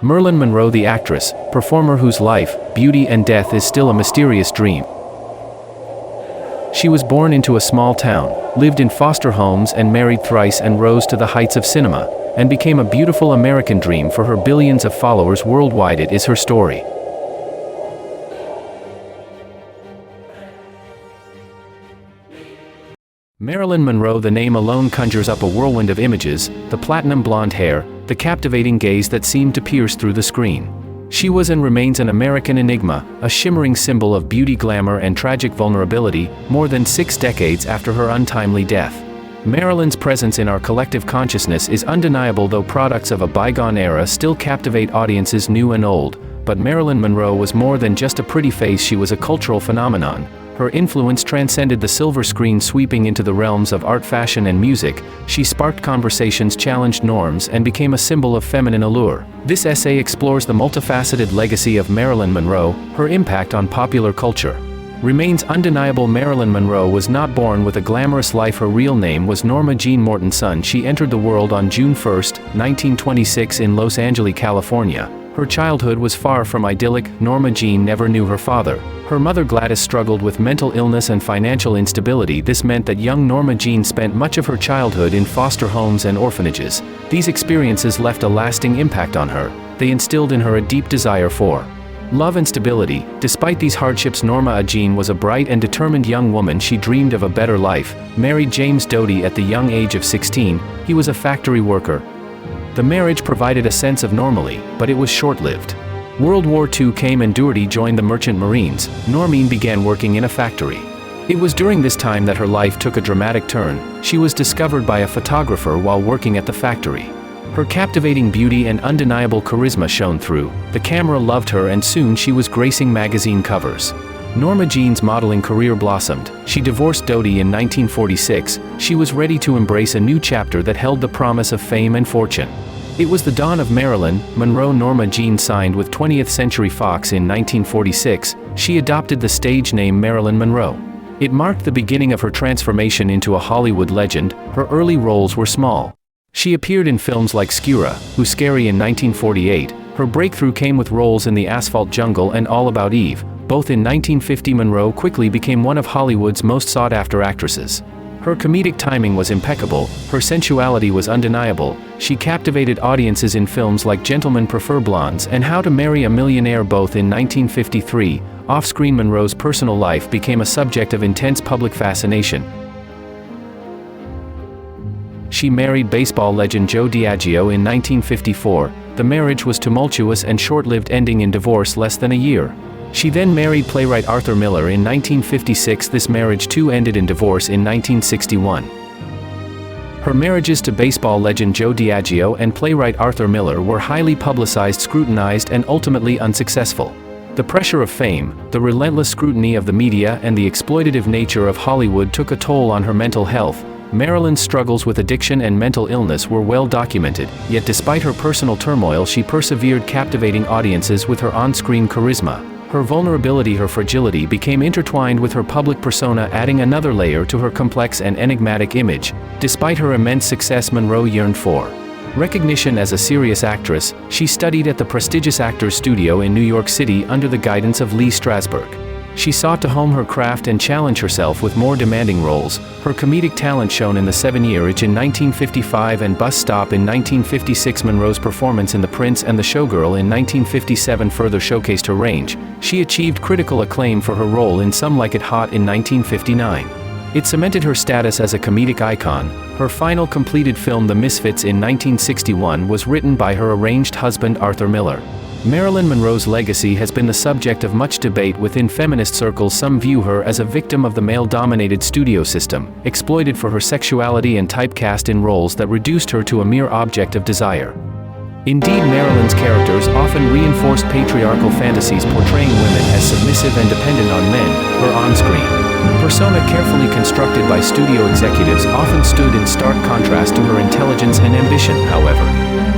Marilyn Monroe, the actress, performer whose life, beauty and death is still a mysterious dream. She was born into a small town, lived in foster homes and married thrice, and rose to the heights of cinema, and became a beautiful American dream for her billions of followers worldwide. It is her story. Marilyn Monroe. The name alone conjures up a whirlwind of images: the platinum blonde hair, the captivating gaze that seemed to pierce through the screen. She was and remains an American enigma, a shimmering symbol of beauty, glamour and tragic vulnerability, more than 6 decades after her untimely death. Marilyn's presence in our collective consciousness is undeniable, though products of a bygone era still captivate audiences new and old. But Marilyn Monroe was more than just a pretty face. She was a cultural phenomenon. Her influence transcended the silver screen, sweeping into the realms of art, fashion and music. She sparked conversations, challenged norms, and became a symbol of feminine allure. This essay explores the multifaceted legacy of Marilyn Monroe. Her impact on popular culture remains undeniable. Marilyn Monroe was not born with a glamorous life. Her real name was Norma Jean Mortenson. She entered the world on June 1, 1926 in Los Angeles, California. Her childhood was far from idyllic. Norma Jean never knew her father. Her mother Gladys struggled with mental illness and financial instability. This meant that young Norma Jean spent much of her childhood in foster homes and orphanages. These experiences left a lasting impact on her. They instilled in her a deep desire for love and stability. Despite these hardships, Norma Jean was a bright and determined young woman. She dreamed of a better life, married James Doty at the young age of 16. He was a factory worker. The marriage provided a sense of normalcy, but it was short-lived. World War II came and Doty joined the Merchant Marines. Normine began working in a factory. It was during this time that her life took a dramatic turn. She was discovered by a photographer while working at the factory. Her captivating beauty and undeniable charisma shone through. The camera loved her, and soon she was gracing magazine covers. Norma Jean's modeling career blossomed. She divorced Doty in 1946. She was ready to embrace a new chapter that held the promise of fame and fortune. It was the dawn of Marilyn Monroe. Norma Jean signed with 20th Century Fox in 1946. She adopted the stage name Marilyn Monroe. It marked the beginning of her transformation into a Hollywood legend. Her early roles were small. She appeared in films like Skura, Who's Scary in 1948. Her breakthrough came with roles in The Asphalt Jungle and All About Eve. Both in 1950. Monroe quickly became one of Hollywood's most sought-after actresses. Her comedic timing was impeccable. Her sensuality was undeniable. She captivated audiences in films like Gentlemen Prefer Blondes and How to Marry a Millionaire, both in 1953. Off-screen, Monroe's personal life became a subject of intense public fascination. She married baseball legend Joe DiAggio in 1954. The marriage was tumultuous and short-lived, ending in divorce less than a year. She then married playwright Arthur Miller in 1956. This marriage too ended in divorce in 1961. Her marriages to baseball legend Joe DiAggio and playwright Arthur Miller were highly publicized, scrutinized, and ultimately unsuccessful. The pressure of fame, the relentless scrutiny of the media, and the exploitative nature of Hollywood took a toll on her mental health. Marilyn's struggles with addiction and mental illness were well documented, yet despite her personal turmoil, she persevered, captivating audiences with her on-screen charisma. Her vulnerability, her fragility became intertwined with her public persona, adding another layer to her complex and enigmatic image. Despite her immense success, Monroe yearned for recognition as a serious actress. She studied at the prestigious Actors Studio in New York City under the guidance of Lee Strasberg. She sought to hone her craft and challenge herself with more demanding roles. Her comedic talent shone in The 7-Year Itch in 1955 and Bus Stop in 1956. Monroe's performance in The Prince and the Showgirl in 1957 further showcased her range. She achieved critical acclaim for her role in Some Like It Hot in 1959. It cemented her status as a comedic icon. Her final completed film, The Misfits in 1961, was written by her estranged husband Arthur Miller. Marilyn Monroe's legacy has been the subject of much debate within feminist circles. Some view her as a victim of the male-dominated studio system, exploited for her sexuality and typecast in roles that reduced her to a mere object of desire. Indeed, Marilyn's characters often reinforced patriarchal fantasies, portraying women as submissive and dependent on men. Her on-screen persona, carefully constructed by studio executives, often stood in stark contrast to her intelligence and ambition. However,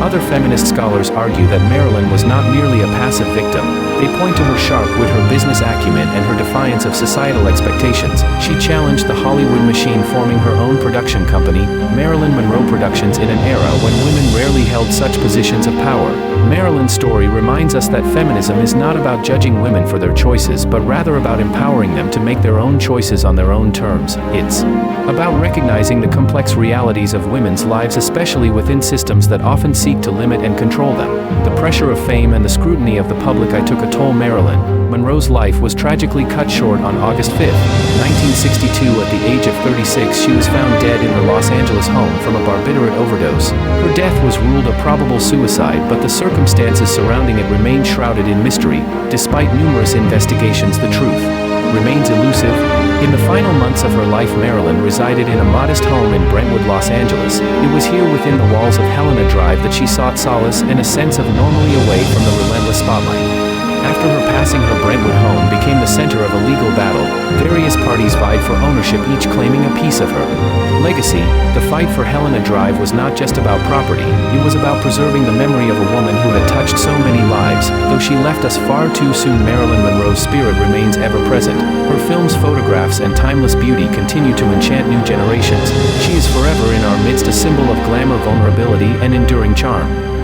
other feminist scholars argue that Marilyn was not merely a passive victim. They point to her sharp wit, her business acumen, and her defiance of societal expectations. She challenged the Hollywood machine, forming her own production company, Marilyn Monroe productions in an era when women rarely held such positions of power. Marilyn's story reminds us that feminism is not about judging women for their choices but rather about empowering them to make their own choices on their own terms. It's about recognizing the complex realities of women's lives, especially within systems that often seek to limit and control them. The pressure of fame and the scrutiny of the public took a toll. Marilyn Monroe's life was tragically cut short on August 5, 1962 at the age of 36. She was found dead in her Los Angeles home from a barbiturate overdose. Her death was ruled a probable suicide, but the circumstances surrounding it remain shrouded in mystery. Despite numerous investigations, the truth remains elusive. In the final months of her life, Marilyn resided in a modest home in Brentwood, Los Angeles. It was here within the walls of Helena Drive that she sought solace and a sense of normally away from the relentless spotlight. After her passing, her Brentwood home became the center of a legal battle. Various parties vied for ownership, each claiming a piece of her legacy. The fight for Helena Drive was not just about property, it was about preserving the memory of a woman who had touched so many lives. Though she left us far too soon, Marilyn Monroe's spirit remains ever present. Her films, photographs, and timeless beauty continue to enchant new generations. She is forever in our midst, a symbol of glamour, vulnerability, and enduring charm.